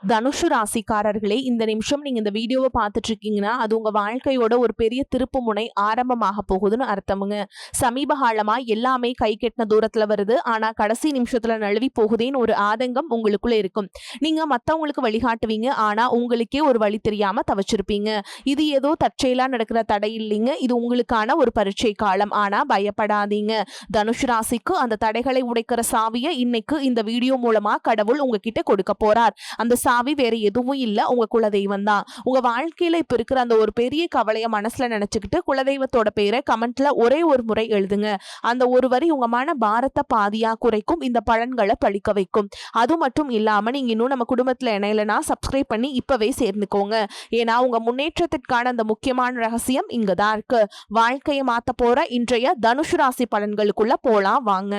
தனுஷு ராசிக்காரர்களே, இந்த நிமிஷம் நீங்க இந்த வீடியோவை பார்த்துட்டு இருக்கீங்கன்னா அது உங்க வாழ்க்கையோட ஒரு பெரிய திருப்பு முனை ஆரம்பமாக போகுதுன்னு அர்த்தமுங்க. சமீப காலமா எல்லாமே கை கெட்டின தூரத்துல வருது, ஆனா கடைசி நிமிஷத்துல நழுவி போகுதேன்னு ஒரு ஆதங்கம் உங்களுக்குள்ள இருக்கும். நீங்க மத்தவங்களுக்கு வழிகாட்டுவீங்க, ஆனா உங்களுக்கே ஒரு வழி தெரியாம தவிச்சிருப்பீங்க. இது ஏதோ தற்செயலா நடக்கிற தடை இல்லைங்க, இது உங்களுக்கான ஒரு பரீட்சை காலம். ஆனா பயப்படாதீங்க. தனுஷு ராசிக்கு அந்த தடைகளை உடைக்கிற சாவியை இன்னைக்கு இந்த வீடியோ மூலமா கடவுள் உங்ககிட்ட கொடுக்க போறார். அந்த சாவி வேற எதுவும் இல்ல, உங்க குலதெய்வம் தான். உங்க வாழ்க்கையில இப்ப இருக்கிற அந்த ஒரு பெரிய கவலைய மனசுல நினைச்சுக்கிட்டு குலதெய்வத்தோட பேரை கமெண்ட்ல ஒரே ஒரு முறை எழுதுங்க. அந்த ஒரு வரி உங்க மன பாரத்தை பாதியா குறைக்கும், இந்த பலன்களை பழிக்க வைக்கும். அது மட்டும் இல்லாம நீங்க இன்னும் நம்ம குடும்பத்துல இணையலனா சப்ஸ்கிரைப் பண்ணி இப்பவே சேர்ந்துக்கோங்க. ஏன்னா உங்க முன்னேற்றத்திற்கான அந்த முக்கியமான ரகசியம் இங்கதான் இருக்கு. வாழ்க்கையை மாத்த போற இன்றைய தனுஷு ராசி பலன்களுக்குள்ள போலாம் வாங்க.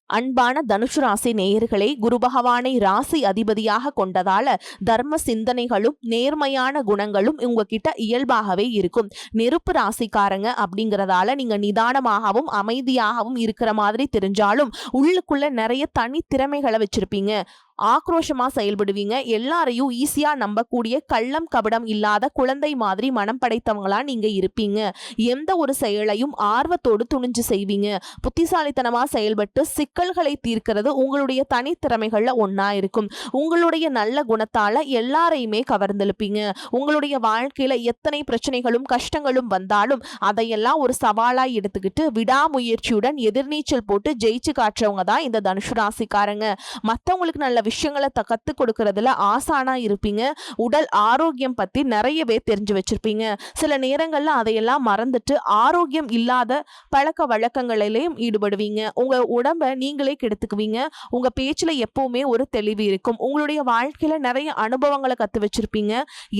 அன்பான தனுஷு ராசி நேயர்களே, குரு பகவானை ராசி அதிபதியாக கொண்டதால தர்ம சிந்தனைகளும் நேர்மையான குணங்களும் உங்ககிட்ட இயல்பாகவே இருக்கும். நெருப்பு ராசிக்காரங்க அப்படிங்கறதால நீங்க நிதானமாகவும் அமைதியாகவும் இருக்கிற மாதிரி தெரிஞ்சாலும் உள்ளுக்குள்ள நிறைய தனி திறமைகளை வச்சிருப்பீங்க. ஆக்ரோஷமா செயல்படுவீங்க. எல்லாரையும் ஈஸியா நம்பக்கூடிய கள்ளம் கபடம் இல்லாத குழந்தை மாதிரி மனம் படைத்தவங்களா நீங்க இருப்பீங்க. எந்த ஒரு செயலையும் ஆர்வத்தோடு துணிஞ்சு செய்வீங்க. புத்திசாலித்தனமா செயல்பட்டு சிக்கல்களை தீர்க்கிறது உங்களுடைய தனித்திறமைகள்ல ஒன்னா இருக்கும். உங்களுடைய நல்ல குணத்தால எல்லாரையுமே கவர்ந்தெழுப்பீங்க. உங்களுடைய வாழ்க்கையில எத்தனை பிரச்சனைகளும் கஷ்டங்களும் வந்தாலும் அதையெல்லாம் ஒரு சவாலாய் எடுத்துக்கிட்டு விடாமுயற்சியுடன் எதிர்நீச்சல் போட்டு ஜெயிச்சு காட்டுறவங்க தான் இந்த தனுஷு ராசிக்காரங்க. மற்றவங்களுக்கு நல்ல விஷயங்களை கத்துக் கொடுக்கறதுல ஆசானா இருப்பீங்க. உடல் ஆரோக்கியம் பத்தி நிறையவே தெரிஞ்சு வச்சிருப்பீங்க. சில நேரங்கள்ல அதையெல்லாம் மறந்துட்டு ஆரோக்கியம் இல்லாத பழக்க வழக்கங்களிலேயும் ஈடுபடுவீங்க. உங்க உடம்ப நீங்களே கெடுத்துக்குவீங்க. உங்க பேச்சுல எப்பவுமே ஒரு தெளிவு இருக்கும். உங்களுடைய வாழ்க்கையில நிறைய அனுபவங்களை கத்து வச்சிருப்பீங்க.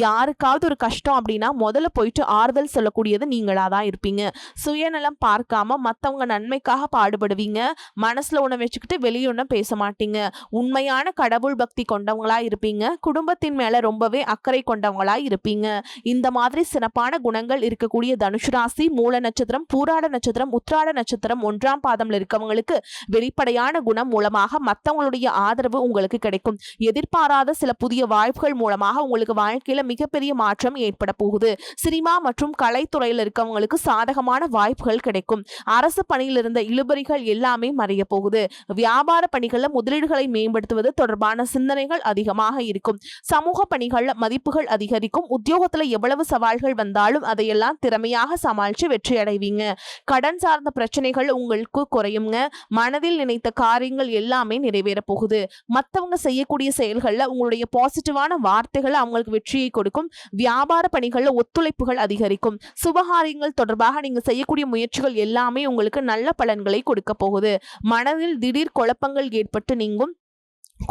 யாருக்காவது ஒரு கஷ்டம் அப்படின்னா முதல்ல போயிட்டு ஆறுதல் சொல்லக்கூடியது நீங்களா தான் இருப்பீங்க. சுயநலம் பார்க்காம மத்தவங்க நன்மைக்காக பாடுபடுவீங்க. மனசுல ஒண்ணு வச்சுக்கிட்டு வெளியொன்ன பேச மாட்டீங்க. உண்மையான கடவுள் பக்தி கொண்டவங்களா இருப்பீங்க. குடும்பத்தின் மேல ரொம்பவே அக்கறை கொண்டவங்களா இருப்பீங்க. இந்த மாதிரி சிறப்பான குணங்கள் இருக்கக்கூடிய தனுஷு ராசி மூல நட்சத்திரம், பூராட நட்சத்திரம், உத்திராட நட்சத்திரம் 1ஆம் பாதம்ல இருக்கவங்களுக்கு வெளிப்படையான குணம் மூலமாக மத்தவங்களுடைய ஆதரவு உங்களுக்கு கிடைக்கும். எதிர்பாராத சில புதிய வாய்ப்புகள் மூலமாக உங்களுக்கு வாழ்க்கையில மிகப்பெரிய மாற்றம் ஏற்பட போகுது. சினிமா மற்றும் கலைத்துறையில் இருக்கவங்களுக்கு சாதகமான வாய்ப்புகள் கிடைக்கும். அரசு பணியில் இருந்த இழுபறிகள் எல்லாமே மறைய போகுது. வியாபார பணிகள்ல முதலீடுகளை மேம்படுத்துவது தொடர்பான சிந்தனைகள் அதிகமாக இருக்கும். சமூக பணிகள்ல மதிப்புகள் அதிகரிக்கும். உத்தியோகத்துல எவ்வளவு சவால்கள் வந்தாலும் அதையெல்லாம் திறமையாக சமாளிச்சு வெற்றி அடைவீங்க. கடன் சார்ந்த பிரச்சனைகள் உங்களுக்கு குறையுங்க. மனதில் நினைத்த காரியங்கள் எல்லாமே நிறைவேற போகுது. மற்றவங்க செய்யக்கூடிய செயல்கள்ல உங்களுடைய பாசிட்டிவான வார்த்தைகள் அவங்களுக்கு வெற்றியை கொடுக்கும். வியாபார பணிகள்ல ஒத்துழைப்புகள் அதிகரிக்கும். சுபகாரியங்கள் தொடர்பாக நீங்க செய்யக்கூடிய முயற்சிகள் எல்லாமே உங்களுக்கு நல்ல பலன்களை கொடுக்க போகுது. மனதில் திடீர் குழப்பங்கள் ஏற்பட்டு நீங்கும்.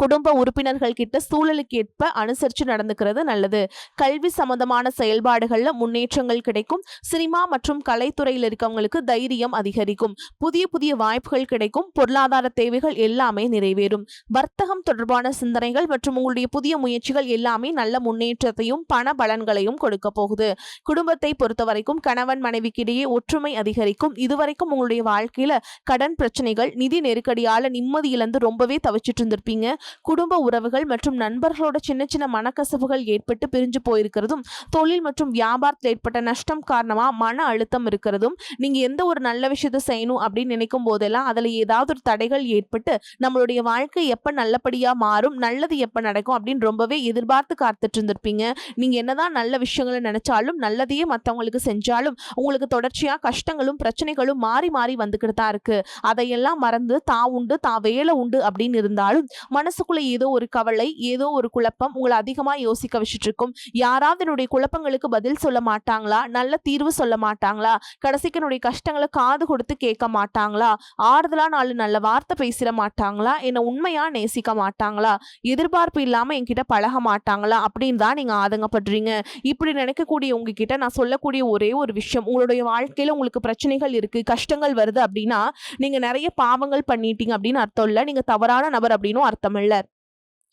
குடும்ப உறுப்பினர்கள் கிட்ட சூழலுக்கு ஏற்ப அனுசரித்து நடந்துக்கிறது நல்லது. கல்வி சம்பந்தமான செயல்பாடுகள்ல முன்னேற்றங்கள் கிடைக்கும். சினிமா மற்றும் கலைத்துறையில் இருக்கவங்களுக்கு தைரியம் அதிகரிக்கும். புதிய புதிய வாய்ப்புகள் கிடைக்கும். பொருளாதார தேவைகள் எல்லாமே நிறைவேறும். வர்த்தகம் தொடர்பான சிந்தனைகள் மற்றும் உங்களுடைய புதிய முயற்சிகள் எல்லாமே நல்ல முன்னேற்றத்தையும் பண பலன்களையும் கொடுக்க போகுது. குடும்பத்தை பொறுத்த வரைக்கும் கணவன் மனைவிக்கிடையே ஒற்றுமை அதிகரிக்கும். இதுவரைக்கும் உங்களுடைய வாழ்க்கையில கடன் பிரச்சனைகள், நிதி நெருக்கடியால நிம்மதி இழந்து ரொம்பவே தவிச்சிட்டு இருந்திருப்பீங்க. குடும்ப உறவுகள் மற்றும் நண்பர்களோட சின்ன சின்ன மனக்கசப்புகள் ஏற்பட்டு பிரிஞ்சு போயிருக்கிறதும், தொழில் மற்றும் வியாபாரத்தில் ஏற்பட்ட நஷ்டம் காரணமா மன அழுத்தம் இருக்கிறதும், நீங்க எந்த ஒரு நல்ல விஷயத்தை செய்யணும் அப்படின்னு நினைக்கும் போதெல்லாம் அதுல ஏதாவது ஒரு தடைகள் ஏற்பட்டு நம்மளுடைய வாழ்க்கை எப்ப நல்லபடியா மாறும், நல்லது எப்ப நடக்கும் அப்படின்னு ரொம்பவே எதிர்பார்த்து காத்துட்டு இருந்திருப்பீங்க. நீங்க என்னதான் நல்ல விஷயங்களை நினைச்சாலும், நல்லதையே மற்றவங்களுக்கு செஞ்சாலும் உங்களுக்கு தொடர்ச்சியா கஷ்டங்களும் பிரச்சனைகளும் மாறி மாறி வந்துகிட்டு தான் இருக்கு. அதையெல்லாம் மறந்து தான் உண்டு தான் வேலை உண்டு அப்படின்னு இருந்தாலும் மனசுக்குள்ள ஏதோ ஒரு கவலை, ஏதோ ஒரு குழப்பம் உங்களை அதிகமா யோசிக்க வச்சுட்டு இருக்கும். யாராவது என்னுடைய குழப்பங்களுக்கு பதில் சொல்ல மாட்டாங்களா, நல்ல தீர்வு சொல்ல மாட்டாங்களா, கடைசிக்கு என்னுடைய கஷ்டங்களை காது கொடுத்து கேட்க மாட்டாங்களா, ஆறுதலா 4 நல்ல வார்த்தை பேசிட மாட்டாங்களா, என்னை உண்மையா நேசிக்க மாட்டாங்களா, எதிர்பார்ப்பு இல்லாம என்கிட்ட பழக மாட்டாங்களா அப்படின்னு தான் நீங்க ஆதங்கப்படுறீங்க. இப்படி நினைக்கக்கூடிய உங்ககிட்ட நான் சொல்லக்கூடிய ஒரே ஒரு விஷயம், உங்களுடைய வாழ்க்கையில உங்களுக்கு பிரச்சனைகள் இருக்கு, கஷ்டங்கள் வருது அப்படின்னா நீங்க நிறைய பாவங்கள் பண்ணிட்டீங்க அப்படின்னு அர்த்தம் இல்ல. நீங்க தவறான நபர் அப்படின்னு அர்த்தம் இல்ல.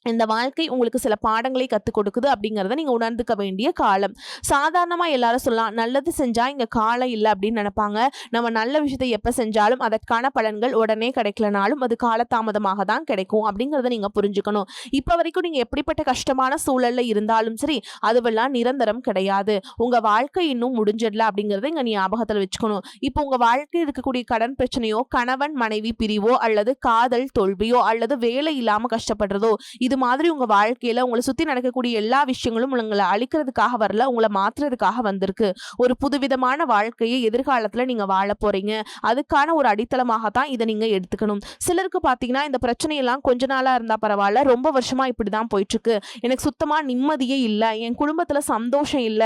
இந்த வாழ்க்கை உங்களுக்கு சில பாடங்களை கத்துக் கொடுக்குது அப்படிங்கிறத நீங்க உணர்ந்துக்க வேண்டிய காலம். சாதாரணமா எல்லாரும் சொல்லலாம், நல்லது செஞ்சா இங்க காலம் இல்ல அப்படின்னு நினைப்பாங்க. நம்ம நல்ல விஷயத்தை எப்ப செஞ்சாலும் அதற்கான பலன்கள் உடனே கிடைக்கலனாலும் அது காலதாமதமாக தான் கிடைக்கும் அப்படிங்கிறத நீங்க புரிஞ்சுக்கணும். இப்ப வரைக்கும் நீங்க எப்படிப்பட்ட கஷ்டமான சூழல்ல இருந்தாலும் சரி, அதுவெல்லாம் நிரந்தரம் கிடையாது. உங்க வாழ்க்கை இன்னும் முடிஞ்சிடல அப்படிங்கறத இங்க ஞாபகத்துல வச்சுக்கணும். இப்போ உங்க வாழ்க்கையில் இருக்கக்கூடிய கடன் பிரச்சனையோ, கணவன் மனைவி பிரிவோ, அல்லது காதல் தோல்வியோ, அல்லது வேலை இல்லாம கஷ்டப்படுறதோ, இது மாதிரி உங்க வாழ்க்கையில உங்களை சுத்தி நடக்கக்கூடிய எல்லா விஷயங்களும் உங்களை அழிக்கிறதுக்காக வரல, உங்களை மாத்துறதுக்காக வந்திருக்கு. ஒரு புதுவிதமான வாழ்க்கையை எதிர்காலத்துல நீங்க வாழ போறீங்க. அதுக்கான ஒரு அடித்தளமாக தான் இதை நீங்க எடுத்துக்கணும். சிலருக்கு பாத்தீங்கன்னா இந்த பிரச்சனையெல்லாம் கொஞ்ச நாளா இருந்தா பரவாயில்ல, ரொம்ப வருஷமா இப்படிதான் போயிட்டு இருக்கு, எனக்கு சுத்தமா நிம்மதியே இல்ல, என் குடும்பத்துல சந்தோஷம் இல்ல,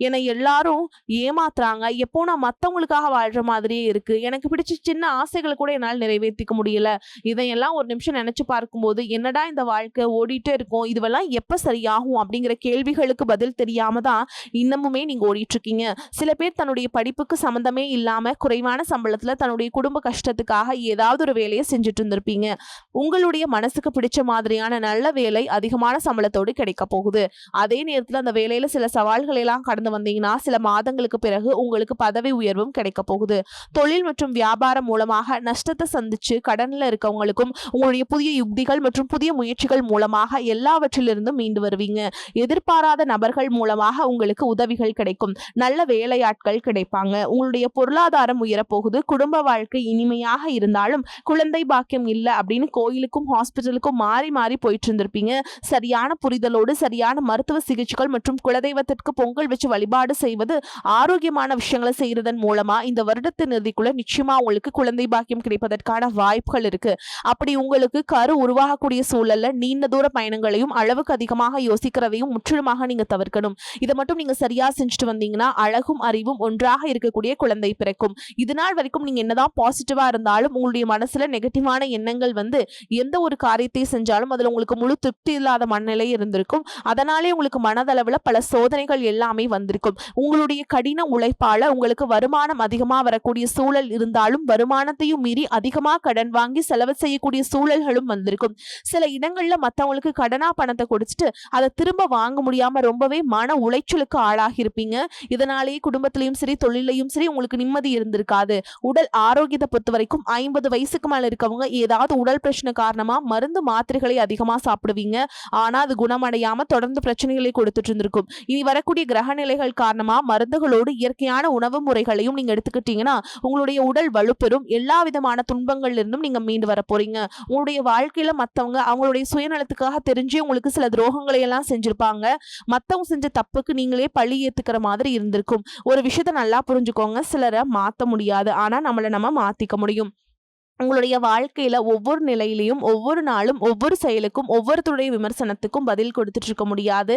என்னை எல்லாரும் ஏமாத்துறாங்க, எப்போ நான் மத்தவங்களுக்காக வாழ்ற மாதிரியே இருக்கு, எனக்கு பிடிச்ச சின்ன ஆசைகளை கூட என்னால் நிறைவேற்றிக்க முடியல, இதையெல்லாம் ஒரு நிமிஷம் நினைச்சு பார்க்கும்போது என்னடா இந்த வாழ்க்கை ஓடிட்டே இருக்கும், இதுவெல்லாம் எப்ப சரியாகும் அப்படிங்கிற கேள்விகளுக்கு பதில் தெரியாம தான் இன்னமுமே நீங்க ஓடிட்டு இருக்கீங்க. சில பேர் தன்னுடைய படிப்புக்கு சம்பந்தமே இல்லாம குறைவான சம்பளத்துல தன்னுடைய குடும்ப கஷ்டத்துக்காக ஏதாவது ஒரு வேலையை செஞ்சுட்டு இருந்திருப்பீங்க. உங்களுடைய மனசுக்கு பிடிச்ச மாதிரியான நல்ல வேலை அதிகமான சம்பளத்தோடு கிடைக்க போகுது. அதே நேரத்துல அந்த வேலையில சில சவால்களை எல்லாம் கடந்து வந்தீங்கன்னா சில மாதங்களுக்கு பிறகு உங்களுக்கு பதவி உயர்வும் கிடைக்க போகுது. தொழில் மற்றும் வியாபாரம் மூலமாக நஷ்டத்தை சந்திச்சு கடன்ல இருக்கவங்களுக்கும் உங்களுடைய புதிய யுக்திகள் மற்றும் புதிய முயற்சிகள் மூலமாக எல்லாவற்றிலிருந்தும் மீண்டு வருவீங்க. எதிர்பாராத நபர்கள் மூலமாக உங்களுக்கு உதவிகள் கிடைக்கும். நல்ல வேலையாட்கள் கிடைப்பாங்க. உங்களுடைய பொருளாதாரம் உயரப்போகுது. குடும்ப வாழ்க்கை இனிமையாக இருந்தாலும் குழந்தை பாக்கியம் இல்ல அப்படின்னு கோயிலுக்கும் ஹாஸ்பிட்டலுக்கும் மாறி மாறி போயிட்டு இருந்திருப்பீங்க. சரியான புரிதலோடு சரியான மருத்துவ சிகிச்சைகள் மற்றும் குலதெய்வத்திற்கு பொங்கல் வச்சு வழிபாடு செய்வது, ஆரோக்கியமான விஷயங்களை செய்யறதன் மூலமா இந்த வருடத்தின் இறுதிக்குள்ள நிச்சயமா உங்களுக்கு குழந்தை பாக்கியம் கிடைப்பதற்கான வாய்ப்புகள் இருக்கு. அப்படி உங்களுக்கு கரு உருவாகக்கூடிய சூழல்ல நீண்ட தூர பயணங்களையும் அளவுக்கு அதிகமாக யோசிக்கிறதையும் முற்றிலுமாக நீங்க தவிர்க்கணும். இதை மட்டும் நீங்க சரியா செஞ்சுட்டு வந்தீங்கன்னா அழகும் அறிவும் ஒன்றாக இருக்கக்கூடிய குழந்தை பிறக்கும். இது நாள் வரைக்கும் நீங்க என்னதான் பாசிட்டிவா இருந்தாலும் உங்களுடைய மனசுல நெகட்டிவான எண்ணங்கள் வந்து எந்த ஒரு காரியத்தை செஞ்சாலும் அதுல உங்களுக்கு முழு திருப்தி இல்லாத மனநிலை இருந்திருக்கும். அதனாலே உங்களுக்கு மனதளவுல பல சோதனைகள் எல்லாமே வந்திருக்கும். உங்களுடைய கடின உழைப்பால உங்களுக்கு வருமானம் அதிகமா வரக்கூடிய சூழல் இருந்தாலும் வருமானத்தையும் மீறி அதிகமா கடன் வாங்கி செலவு செய்யக்கூடிய சூழல்களும் வந்திருக்கும். சில இடங்கள்ல மத்தவங்களுக்கு கடனா பணத்தை கொடுத்துட்டு அதை திரும்ப வாங்க முடியாம ரொம்பவே மன உளைச்சலுக்கு ஆளாகி இருப்பீங்க. இதனாலேயே குடும்பத்திலையும் சரி தொழிலையும் சரி உங்களுக்கு நிம்மதி இருந்திருக்காது. உடல் ஆரோக்கியத்தை பொறுத்த வரைக்கும் 50 வயசுக்கு மேல இருக்கவங்க ஏதாவது உடல் பிரச்சனை காரணமா மருந்து மாத்திரைகளை அதிகமா சாப்பிடுவீங்க. ஆனா அது குணமடையாம தொடர்ந்து பிரச்சனைகளை கொடுத்துட்டு இருந்திருக்கும். இனி வரக்கூடிய கிரக நிலைகள் காரணமா மருந்துகளோடு இயற்கையான உணவு முறைகளையும் நீங்க எடுத்துக்கிட்டீங்கன்னா உங்களுடைய உடல் வலுப்பெறும். எல்லா விதமான துன்பங்கள்ல இருந்தும் நீங்க மீண்டு வர போறீங்க. உங்களுடைய வாழ்க்கையில மத்தவங்க அவங்களுடைய சுயநலத்துக்காக தெரிஞ்சு உங்களுக்கு சில துரோகங்களை எல்லாம் செஞ்சிருப்பாங்க. மத்தவங்க செஞ்ச தப்புக்கு நீங்களே பழி ஏத்துக்கிற மாதிரி இருந்திருக்கும். ஒரு விஷயத்த நல்லா புரிஞ்சுக்கோங்க, சிலரை மாத்த முடியாது, ஆனா நம்மளை நம்ம மாத்திக்க முடியும். உங்களுடைய வாழ்க்கையில ஒவ்வொரு நிலையிலையும் ஒவ்வொரு நாளும் ஒவ்வொரு செயலுக்கும் ஒவ்வொருத்தருடைய விமர்சனத்துக்கும் பதில் கொடுத்துட்டு இருக்க முடியாது.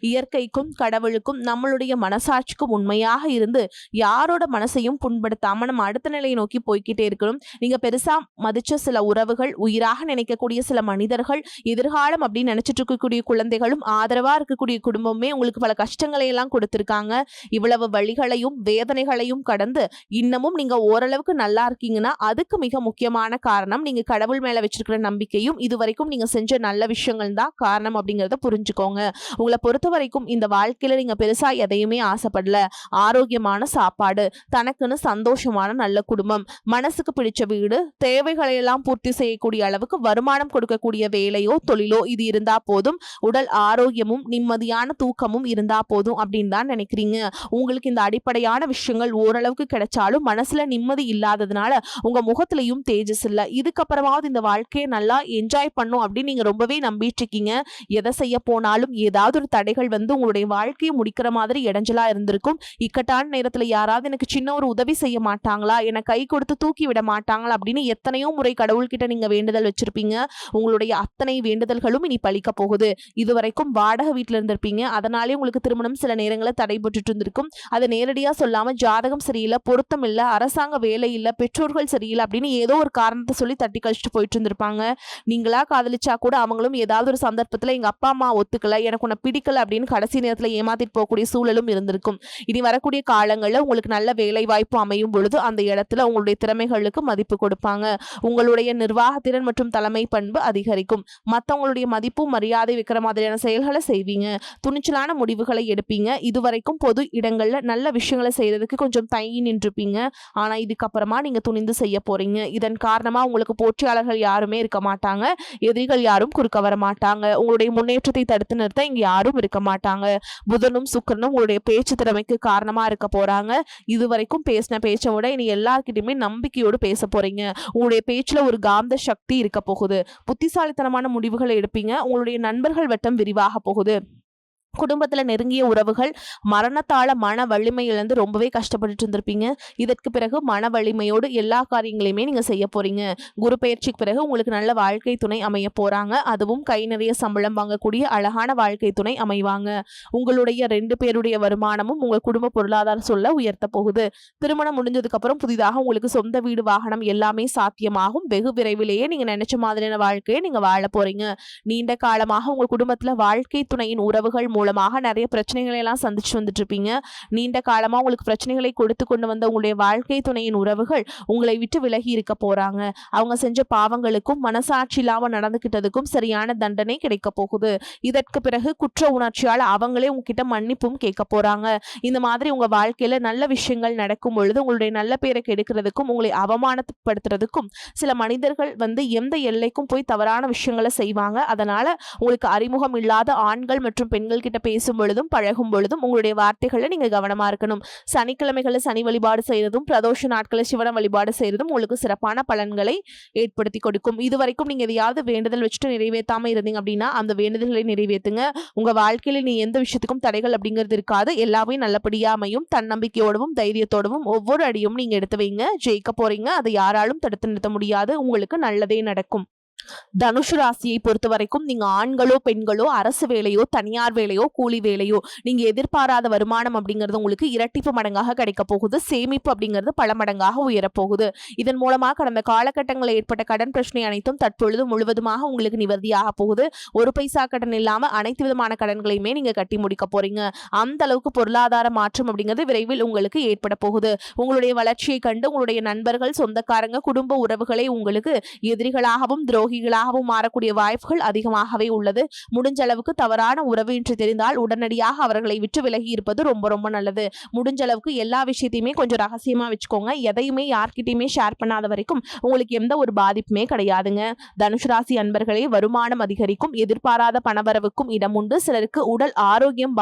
இயற்கைக்கும் கடவுளுக்கும் நம்மளுடைய மனசாட்சிக்கும் உண்மையாக இருந்து யாரோட மனசையும் புண்படுத்தாம நம்ம அடுத்த நிலையை நோக்கி போய்கிட்டே இருக்கணும். நீங்க பெருசா மதிச்ச சில உறவுகள், உயிராக நினைக்கக்கூடிய சில மனிதர்கள், எதிர்காலம் அப்படின்னு நினைச்சிட்டு இருக்கக்கூடிய குழந்தைகளும் ஆதரவா இருக்கக்கூடிய குடும்பமே உங்களுக்கு பல கஷ்டங்களை எல்லாம் கொடுத்திருக்காங்க. இவ்வளவு வழிகளையும் வேதனைகளையும் கடந்து இன்னமும் நீங்க ஓரளவுக்கு நல்லா இருக்கீங்கன்னா அதுக்கு மிக முக்கியமான காரணம் நீங்க கடவுள் மேல வச்சிருக்கிற நம்பிக்கையும் இதுவரைக்கும் நீங்க செஞ்ச நல்ல விஷயங்கள் தான் காரணம் அப்படிங்கறத புரிஞ்சுக்கோங்க. உங்களை பொறுத்த வரைக்கும் இந்த வாழ்க்கையில நீங்க பெருசா எதையுமே ஆசைப்படல. ஆரோக்கியமான சாப்பாடு, தனக்குன்னு சந்தோஷமான நல்ல குடும்பம், மனசுக்கு பிடிச்ச வீடு, தேவைகளை எல்லாம் பூர்த்தி செய்யக்கூடிய அளவுக்கு வருமானம் கொடுக்கக்கூடிய வேலையோ தொழிலோ இது இருந்தா போதும். உடல் ஆரோக்கியமும் நிம்மதியான தூக்கமும் இருந்தா போதும் அப்படின்னு தான் நினைக்கிறீங்க. உங்களுக்கு இந்த அடிப்படையான விஷயங்கள் ஓரளவுக்கு கிடைச்சாலும் மனசுல நிம்மதி இல்லாததுனால உங்க முகத்திலையும் தேஜஸ் இல்ல. இதுக்கப்புறமாவது இந்த வாழ்க்கையை நல்லா என்ஜாய் பண்ணும் அப்படின்னு நீங்க ரொம்பவே நம்பிட்டு இருக்கீங்க. எதை செய்ய போனாலும் ஏதாவது ஒரு தடைகள் வந்து உங்களுடைய வாழ்க்கையை முடிக்கிற மாதிரி இடைஞ்சலா இருந்திருக்கும். இக்கட்டான நேரத்துல யாராவது எனக்கு சின்ன ஒரு உதவி செய்ய மாட்டாங்களா, என்னை கை கொடுத்து தூக்கி விட மாட்டாங்களா அப்படின்னு எத்தனையோ முறை கடவுள்கிட்ட நீங்க வேண்டுதல் வச்சிருப்பீங்க. உங்களுடைய அத்தனை வேண்டுதல்களும் இனி பலிக்க போகுது. இதுவரைக்கும் வாடகை வீட்டுல இருந்திருப்பீங்க. அதனாலே உங்களுக்கு திருமணம் சில நேரங்களில் தடைபட்டு இருந்திருக்கும். அதை நேரடியா சொல்லாம ஜாதகம் சரியில்லை, பொருத்தம் இல்ல, அரசாங்க வேலை இல்ல, பெற்றோர்கள் சரியில்லை அப்படின்னு ஏதோ ஒரு காரணத்தை சொல்லி தட்டி கழிச்சிட்டு போயிட்டு இருந்திருப்பாங்க. நீங்களா காதலிச்சா கூட அவங்களும் ஏதாவது ஒரு சந்தர்ப்பத்துல எங்க அப்பா அம்மா ஒத்துக்கல, எனக்கு உன்னை பிடிக்கல அப்படின்னு கடைசி நேரத்துல ஏமாத்திட்டு போகக்கூடிய சூழலும் இருந்திருக்கும். இனி வரக்கூடிய காலங்கள்ல உங்களுக்கு நல்ல வேலை வாய்ப்பு அமையும் பொழுது அந்த இடத்துல உங்களுடைய திறமைகளுக்கு மதிப்பு கொடுப்பாங்க. உங்களுடைய நிர்வாகத்திறன் மற்றும் தலைமை பண்பு அதிகரிக்கும். மற்றவங்களுடைய மதிப்பும் மரியாதை வைக்கிற மாதிரியான செயல்களை செய்வீங்க. துணிச்சலான முடிவுகளை எடுப்பீங்க. இதுவரைக்கும் பொது இடங்கள்ல நல்ல விஷயங்களை செய்யறதுக்கு கொஞ்சம் தயங்கி நின்றுப்பீங்க. ஆனா இதுக்கப்புறமா நீங்க துணிந்து செய்ய போறீங்க. இதன் காரணமா உங்களுக்கு போட்டியாளர்கள் யாருமே இருக்க மாட்டாங்க. எதிரிகள் யாரும் குறுக்க வர மாட்டாங்க. உங்களுடைய முன்னேற்றத்தை தடுத்து நிறுத்த இங்க யாரும் இருக்க மாட்டாங்க. புதனும் சுக்கிரனும் உங்களுடைய பேச்சு திறமைக்கு காரணமா இருக்க போறாங்க. இதுவரைக்கும் பேசின பேச்சை விட இனி எல்லார்கிட்டயுமே நம்பிக்கையோடு பேச போறீங்க. உங்களுடைய பேச்சுல ஒரு காந்த சக்தி இருக்க போகுது. புத்திசாலித்தனமான முடிவுகளை எடுப்பீங்க. உங்களுடைய நண்பர்கள் வட்டம் விரிவாக போகுது. குடும்பத்துல நெருங்கிய உறவுகள் மரணத்தால மன வலிமை இழந்து ரொம்பவே கஷ்டப்பட்டுட்டு இருந்திருப்பீங்க. இதற்கு பிறகு மன வலிமையோடு எல்லா காரியங்களையுமே நீங்க செய்ய போறீங்க. குரு பயிற்சிக்கு பிறகு உங்களுக்கு நல்ல வாழ்க்கை துணை அமைய போறாங்க. அதுவும் கை நிறைய சம்பளம் வாங்கக்கூடிய அழகான வாழ்க்கை துணை அமைவாங்க. உங்களுடைய 2 பேருடைய வருமானமும் உங்க குடும்ப பொருளாதார சொல்ல உயர்த்த போகுது. திருமணம் முடிஞ்சதுக்கு அப்புறம் புதிதாக உங்களுக்கு சொந்த வீடு வாகனம் எல்லாமே சாத்தியமாகும். வெகு விரைவிலேயே நீங்க நினைச்ச மாதிரியான வாழ்க்கையை நீங்க வாழ போறீங்க. நீண்ட காலமாக உங்க குடும்பத்துல வாழ்க்கை துணையின் உறவுகள் மூலமாக நிறைய பிரச்சனைகளை எல்லாம் சந்திச்சு வந்துட்டு இருப்பீங்க. நீண்ட காலமா உங்களுக்கு பிரச்சனைகளை கொடுத்து கொண்டு வந்த உங்களுடைய வாழ்க்கை துணையின் உறவுகள் உங்களை விட்டு விலகி இருக்க போறாங்க. அவங்க செஞ்ச பாவங்களுக்கும் மனசாட்சி இல்லாம நடந்துகிட்டதுக்கும் சரியான தண்டனை கிடைக்க போகுது. இதற்கு பிறகு குற்ற உணர்ச்சியால் அவங்களே உங்ககிட்ட மன்னிப்பும் கேட்க போறாங்க. இந்த மாதிரி உங்க வாழ்க்கையில நல்ல விஷயங்கள் நடக்கும் பொழுது உங்களுடைய நல்ல பேரை கெடுக்கிறதுக்கும் உங்களை அவமானப்படுத்துறதுக்கும் சில மனிதர்கள் எந்த எல்லைக்கும் போய் தவறான விஷயங்களை செய்வாங்க. அதனால உங்களுக்கு அறிமுகம் இல்லாத ஆண்கள் மற்றும் பெண்கள் கிட்ட பேசும் பொழுதும் பழகும் பொழுதும் உங்களுடைய வார்த்தைகளை நீங்க கவனமா இருக்கணும். சனிக்கிழமைகளை சனி வழிபாடு செய்யறதும் பிரதோஷ நாட்களை சிவன வழிபாடு செய்யறதும் உங்களுக்கு சிறப்பான பலன்களை ஏற்படுத்தி கொடுக்கும். இதுவரைக்கும் நீங்க எதையாவது வேண்டுதல் வச்சுட்டு நிறைவேற்றாம இருந்தீங்க அப்படின்னா அந்த வேண்டுதல்களை நிறைவேற்றுங்க. உங்க வாழ்க்கையில நீ எந்த விஷயத்துக்கும் தடைகள் அப்படிங்கிறது இருக்காது. எல்லாமே நல்லபடியா அமையும். தன்னம்பிக்கையோடவும் தைரியத்தோடவும் ஒவ்வொரு அடியும் நீங்க எடுத்து வைங்க. ஜெயிக்க போறீங்க. அதை யாராலும் தடுத்து நிறுத்த முடியாது. உங்களுக்கு நல்லதே நடக்கும். தனுசு ராசியை பொறுத்த வரைக்கும் நீங்க ஆண்களோ பெண்களோ அரசு வேலையோ தனியார் வேலையோ கூலி வேலையோ நீங்க எதிர்பாராத வருமானம் அப்படிங்கிறது உங்களுக்கு இரட்டிப்பு மடங்காக கிடைக்க போகுது. சேமிப்பு அப்படிங்கிறது பல மடங்காக உயரப்போகுது. இதன் மூலமாக கடந்த காலகட்டங்களில் ஏற்பட்ட கடன் பிரச்சனை அனைத்தும் தற்பொழுது முழுவதுமாக உங்களுக்கு நிவர்த்தியாக போகுது. ஒரு பைசா கடன் இல்லாம அனைத்து விதமான கடன்களையுமே நீங்க கட்டி முடிக்க போறீங்க. அந்த அளவுக்கு பொருளாதார மாற்றம் அப்படிங்கிறது விரைவில் உங்களுக்கு ஏற்பட போகுது. உங்களுடைய வளர்ச்சியை கண்டு உங்களுடைய நண்பர்கள், சொந்தக்காரங்க, குடும்ப உறவுகளை உங்களுக்கு எதிரிகளாகவும் துரோகிகளாகவும் மாறக்கூடிய வாய்ப்புகள் அதிகமாகவே உள்ளது. முடிஞ்ச அளவுக்கு தவறான உறவு என்று தெரிந்தால் உடனடியாக அவர்களை விட்டு விலகி இருப்பது ரொம்ப ரொம்ப நல்லது. முடிஞ்ச அளவுக்கு எல்லா விஷயத்தையுமே கொஞ்சம் ரகசியமா வச்சுக்கோங்க. எதையுமே யார்கிட்டயுமே ஷேர் பண்ணாத வரைக்கும் உங்களுக்கு எந்த ஒரு பாதிப்புமே கிடையாதுங்க. தனுசு ராசி அன்பர்களே, வருமானம் அதிகரிக்கும். எதிர்பாராத பணவரவுக்கும் இடம் உண்டு. சிலருக்கு உடல் ஆரோக்கியம்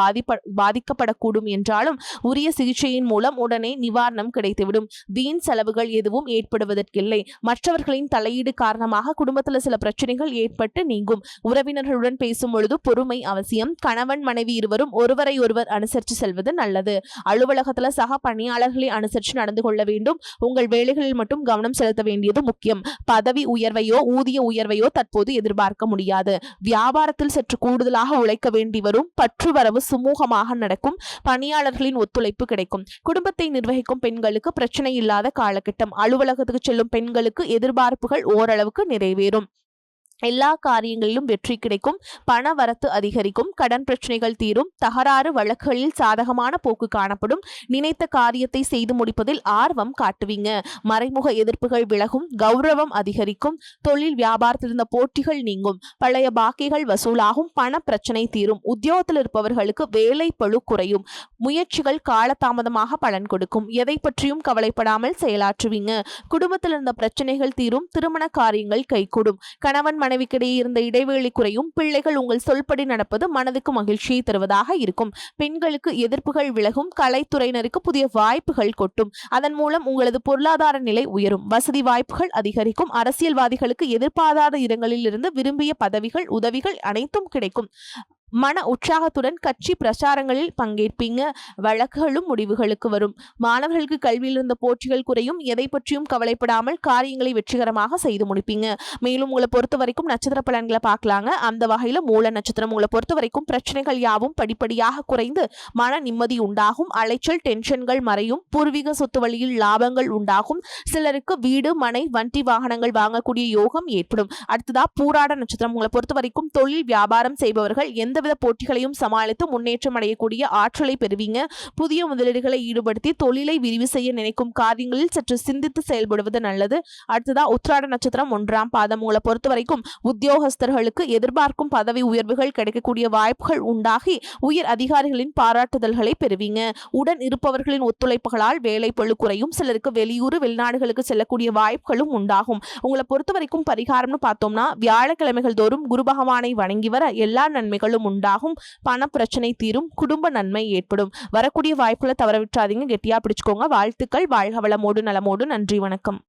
பாதிக்கப்படக்கூடும் என்றாலும் உரிய சிகிச்சையின் மூலம் உடனே நிவாரணம் கிடைத்துவிடும். வீண் செலவுகள் எதுவும் ஏற்படுவதற்கில்லை. மற்றவர்களின் தலையீடு காரணமாக குடும்பத்தில் சில பிரச்சனைகள் ஏற்பட்டு நீங்கும். உறவினர்களுடன் பேசும் பொழுது பொறுமை அவசியம். கணவன் மனைவி இருவரும் ஒருவரை ஒருவர் அனுசரித்து செல்வது நல்லது. அலுவலகத்துல சக பணியாளர்களை அனுசரித்து நடந்து கொள்ள வேண்டும். உங்கள் வேலைகளில் மட்டும் கவனம் செலுத்த வேண்டியது முக்கியம். பதவி உயர்வையோ ஊதிய உயர்வையோ தற்போது எதிர்பார்க்க முடியாது. வியாபாரத்தில் சற்று கூடுதலாக உழைக்க வேண்டி வரும். பற்று வரவு சுமூகமாக நடக்கும். பணியாளர்களின் ஒத்துழைப்பு கிடைக்கும். குடும்பத்தை நிர்வகிக்கும் பெண்களுக்கு பிரச்சனை இல்லாத காலகட்டம். அலுவலகத்துக்கு செல்லும் பெண்களுக்கு எதிர்பார்ப்புகள் ஓரளவுக்கு நிறைவேறும். எல்லா காரியங்களிலும் வெற்றி கிடைக்கும். பண வரத்து அதிகரிக்கும். கடன் பிரச்சனைகள் தீரும். தகராறு வழக்குகளில் சாதகமான போக்கு காணப்படும். நினைத்த காரியத்தை செய்து முடிப்பதில் ஆர்வம் காட்டுவீங்க. மறைமுக எதிர்ப்புகள் விலகும். கௌரவம் அதிகரிக்கும். தொழில் வியாபாரத்தில் இருந்த போட்டிகள் நீங்கும். பழைய பாக்கிகள் வசூலாகும். பண பிரச்சனை தீரும். உத்தியோகத்தில் இருப்பவர்களுக்கு வேலை பளு குறையும். முயற்சிகள் காலதாமதமாக பலன் கொடுக்கும். எதை பற்றியும் கவலைப்படாமல் செயலாற்றுவீங்க. குடும்பத்தில் இருந்த பிரச்சனைகள் தீரும். திருமண காரியங்கள் கைகூடும். கணவன் மனைவிக்கிடையே இருந்த இடைவெளி குறையும். பிள்ளைகள் உங்கள் சொல்படி நடப்பது மனதுக்கு மகிழ்ச்சியை தருவதாக இருக்கும். பெண்களுக்கு எதிர்ப்புகள் விலகும். கலைத்துறையினருக்கு புதிய வாய்ப்புகள் கொட்டும். அதன் மூலம் உங்களது பொருளாதார நிலை உயரும். வசதி வாய்ப்புகள் அதிகரிக்கும். அரசியல்வாதிகளுக்கு எதிர்பாராத இடங்களில் இருந்து விரும்பிய பதவிகள், உதவிகள் அனைத்தும் கிடைக்கும். மன உற்சாகத்துடன் கட்சி பிரச்சாரங்களில் பங்கேற்பீங்க. வழக்குகளும் முடிவுகளுக்கு வரும். மாணவர்களுக்கு கல்வியில் இருந்த போட்டிகள் குறையும். எதை பற்றியும் கவலைப்படாமல் காரியங்களை வெற்றிகரமாக செய்து முடிப்பீங்க. மேலும் உங்களை பொறுத்த வரைக்கும் நட்சத்திர பலன்களை பார்க்கலாங்க. அந்த வகையில மூல நட்சத்திரம் உங்களை பொறுத்த வரைக்கும் பிரச்சனைகள் யாவும் படிப்படியாக குறைந்து மன நிம்மதி உண்டாகும். அலைச்சல் டென்ஷன்கள் மறையும். பூர்வீக சொத்து வழியில் லாபங்கள் உண்டாகும். சிலருக்கு வீடு மனை வண்டி வாகனங்கள் வாங்கக்கூடிய யோகம் ஏற்படும். அடுத்ததா பூராட நட்சத்திரம் உங்களை பொறுத்த வரைக்கும் தொழில் வியாபாரம் செய்பவர்கள் எந்தவித போட்டிகளையும் சமாளித்து முன்னேற்றம் அடையக்கூடிய ஆற்றலை பெறுவீங்க. புதிய முதலீடுகளை ஈடுபடுத்தி தொழிலை விரிவு செய்ய நினைக்கும் காரியங்களில் சற்று சிந்தித்து செயல்படுவது நல்லது. அடுத்ததா உத்திராட நட்சத்திரம் 1ஆம் பாதம் உங்களை பொறுத்த வரைக்கும் உத்தியோகஸ்தர்களுக்கு எதிர்பார்க்கும் பதவி உயர்வுகள் கிடைக்கக்கூடிய வாய்ப்புகள் உண்டாகி உயர் அதிகாரிகளின் பாராட்டுதல்களை பெறுவீங்க. உடன் இருப்பவர்களின் ஒத்துழைப்புகளால் வேலை பளு குறையும். சிலருக்கு வெளியூர் வெளிநாடுகளுக்கு செல்லக்கூடிய வாய்ப்புகளும் உண்டாகும். உங்களை பொறுத்த வரைக்கும் பரிகாரம்னு பார்த்தோம்னா வியாழக்கிழமைகள் தோறும் குரு பகவானை வணங்கி வர எல்லா நன்மைகளும் உண்டாகும். பண பிரச்சனை தீரும். குடும்ப நன்மை ஏற்படும். வரக்கூடிய வாய்ப்புகளை தவற விட்டுறாதீங்க. கெட்டியா பிடிச்சுக்கோங்க. வாழ்த்துக்கள். வாழ்க வளமோடு நலமோடு. நன்றி, வணக்கம்.